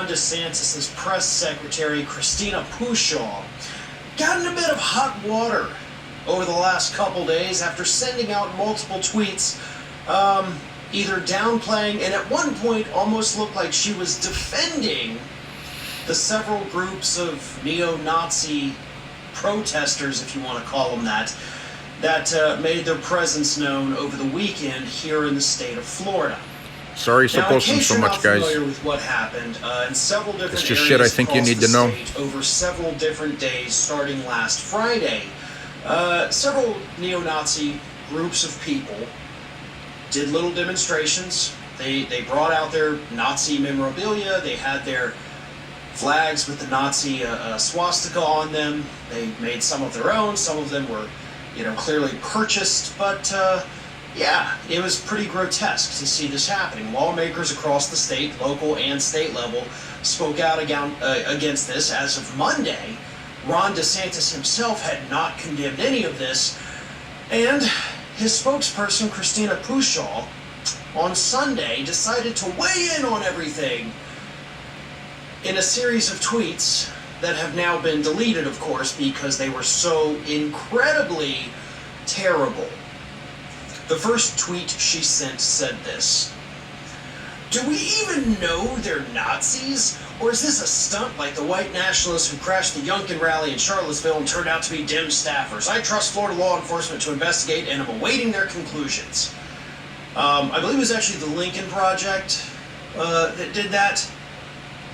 DeSantis' press secretary, Christina Pushaw, got in a bit of hot water over the last couple days after sending out multiple tweets, either downplaying and at one point almost looked like she was defending the several groups of neo-Nazi protesters, if you want to call them that, made their presence known over the weekend here in the state of Florida. Sorry for posting so much, guys. With what happened in several different it's just shit I think you need to know. Over several different days, starting last Friday, several neo-Nazi groups of people did little demonstrations. They brought out their Nazi memorabilia. They had their flags with the Nazi swastika on them. They made some of their own. Some of them were, clearly purchased, but. Yeah, it was pretty grotesque to see this happening. Lawmakers across the state, local and state level, spoke out against this. As of Monday, Ron DeSantis himself had not condemned any of this, and his spokesperson, Christina Pushaw, on Sunday decided to weigh in on everything in a series of tweets that have now been deleted, of course, because they were so incredibly terrible. The first tweet she sent said this: "Do we even know they're Nazis? Or is this a stunt like the white nationalists who crashed the Youngkin rally in Charlottesville and turned out to be Dem staffers? I trust Florida law enforcement to investigate and I'm awaiting their conclusions." I believe it was actually the Lincoln Project that did that.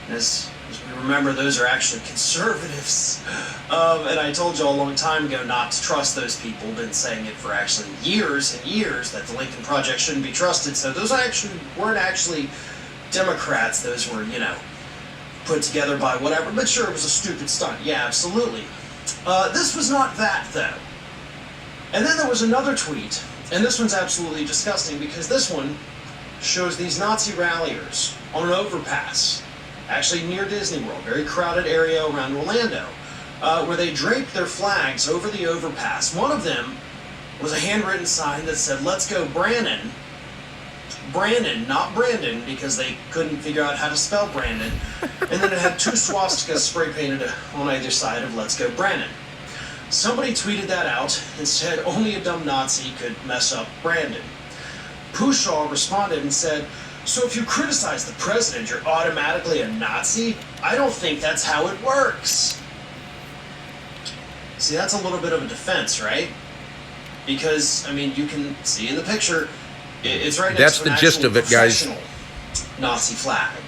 As we remember, those are actually conservatives. And I told you a long time ago not to trust those people. Been saying it for actually years and years that the Lincoln Project shouldn't be trusted. So those weren't actually Democrats. Those were, put together by whatever. But sure, it was a stupid stunt. Yeah, absolutely. This was not that, though. And then there was another tweet. And this one's absolutely disgusting because this one shows these Nazi ralliers on an overpass, actually near Disney World, very crowded area around Orlando, where they draped their flags over the overpass. One of them was a handwritten sign that said, "Let's go Brannon." Brandon, not Brandon, because they couldn't figure out how to spell Brandon. And then it had two swastikas spray painted on either side of "Let's go Brannon." Somebody tweeted that out and said only a dumb Nazi could mess up Brandon. Pushaw responded and said, "So if you criticize the president, you're automatically a Nazi? I don't think that's how it works." See, that's a little bit of a defense, right? Because, you can see in the picture, it's right next to an the gist of it, guys. Nazi flag.